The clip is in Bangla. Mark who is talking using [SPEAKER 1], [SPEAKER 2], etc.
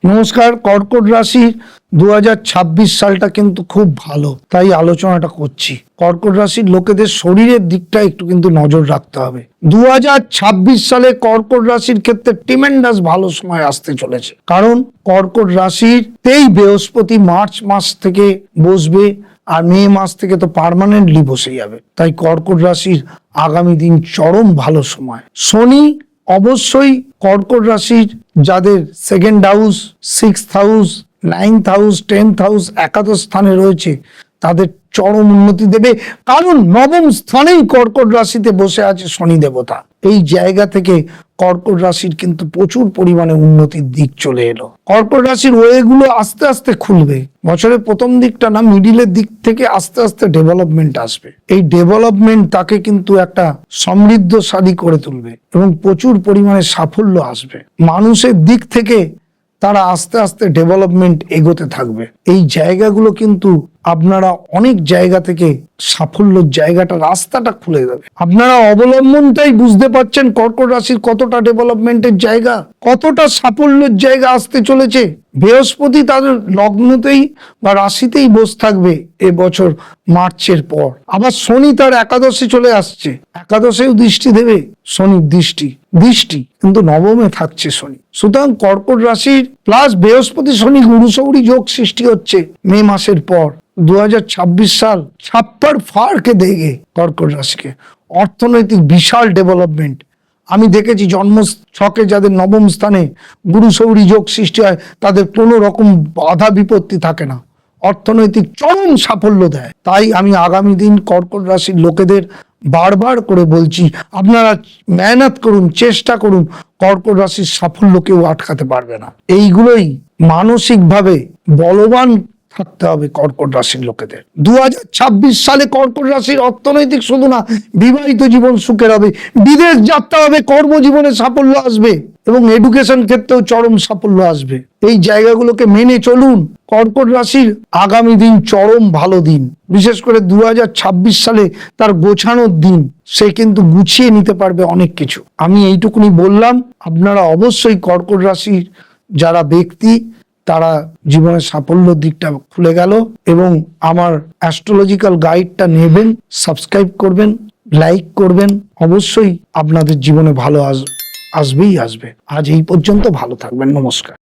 [SPEAKER 1] নমস্কার। কর্কট রাশি 2026 সালটা কিন্তু খুব ভালো, তাই আলোচনাটা করছি। কর্কট রাশির লোকেদের শরীরের দিকটা একটু কিন্তু নজর রাখতে হবে। 2026 সালে কর্কট রাশির ক্ষেত্রে ট্রিমেন্ডাস ভালো সময় আসতে চলেছে, কারণ কর্কট রাশিতেই বৃহস্পতি মার্চ মাস থেকে বসবে, আর মে মাস থেকে তো পার্মানেন্টলি বসে যাবে। তাই কর্কট রাশির আগামী দিন চরম ভালো সময়। শনি অবশ্যই কর্কট রাশির যাদের second house, 6th house, 9th house, 10th house, একাদশ স্থানে রয়েছে তাদের চরম উন্নতি দেবে, কারণ নবম স্থানেই কর্কট রাশিতে বসে আছে শনি দেবতা। এই জায়গা থেকে কর্কট রাশির কিন্তু প্রচুর পরিমাণে উন্নতির দিক চলে এলো। কর্কট রাশির ওয়েগুলো আস্তে আস্তে খুলবে। বছরের প্রথম দিকটা না, মিডিলের দিক থেকে আস্তে আস্তে ডেভেলপমেন্ট আসবে। এই ডেভেলপমেন্ট তাকে কিন্তু একটা সমৃদ্ধশালী করে তুলবে এবং প্রচুর পরিমাণে সাফল্য আসবে। মানুষের দিক থেকে তারা আস্তে আস্তে ডেভেলপমেন্ট এগোতে থাকবে। এই জায়গাগুলো কিন্তু আপনারা অনেক জায়গা থেকে সাফল্যের জায়গাটা, রাস্তাটা খুলে যাবে। আপনারা অবলম্বনটাই বুঝতে পারছেন কর্কট রাশির কতটা ডেভেলপমেন্টের জায়গা, কতটা সাফল্যের জায়গা আসতে চলেছে। বৃহস্পতি তাদের লগ্নতেই বা রাশিতেই বসে থাকবে এবছর মার্চের পর। আবার শনি তার একাদশে চলে আসছে, একাদশেও দৃষ্টি দেবে। শনির দৃষ্টি কিন্তু নবমে থাকছে শনি। সুতরাং কর্কট রাশির প্লাস বৃহস্পতি শনি গুরুশৌরী যোগ সৃষ্টি হচ্ছে মে মাসের পর। 2026 সাল ছাপ্পার ফারকে দেখে কর্কট রাশিকে অর্থনৈতিক বিশাল ডেভেলপমেন্ট আমি দেখেছি। জন্ম ছকে যাদের নবম স্থানে গুরুশৌরী যোগ সৃষ্টি হয় তাদের কোনো রকম বাধা বিপত্তি থাকে না, অর্থনৈতিক চরম সাফল্য দেয়। তাই আমি আগামী দিন কর্কট রাশির লোকেদের বারবার করে বলছি, আপনারা মেহনত করুন, চেষ্টা করুন, কর্কট রাশির সাফল্য কেউ আটকাতে পারবে না। এইগুলোই মানসিকভাবে বলবান থাকতে হবে কর্কট রাশির লোকেদের। 2026 সালে কর্কট রাশির অর্থনৈতিক শুধু না, বিবাহিত জীবন সুখের হবে, বিদেশ যাত্রা হবে, কর্মজীবনে সাফল্য আসবে এবং এডুকেশন ক্ষেত্রেও চরম সাফল্য আসবে। এই জায়গাগুলোকে মেনে চলুন। কর্কট রাশির আগামী দিন চরম ভালো দিন, বিশেষ করে 2026 সালে তার গোছানোর দিন। সে কিন্তু গুছিয়ে নিতে পারবে অনেক কিছু। আমি এইটুকুনি বললাম। আপনারা অবশ্যই কর্কট রাশির যারা ব্যক্তি তারা জীবনের সাফল্যের দিকটা খুলে গেল এবং আমার অ্যাস্ট্রোলজিক্যাল গাইডটা নেবেন, সাবস্ক্রাইব করবেন, লাইক করবেন। অবশ্যই আপনাদের জীবনে ভালো আসবেই আসবে। আজ এই পর্যন্ত, ভালো থাকবেন। নমস্কার।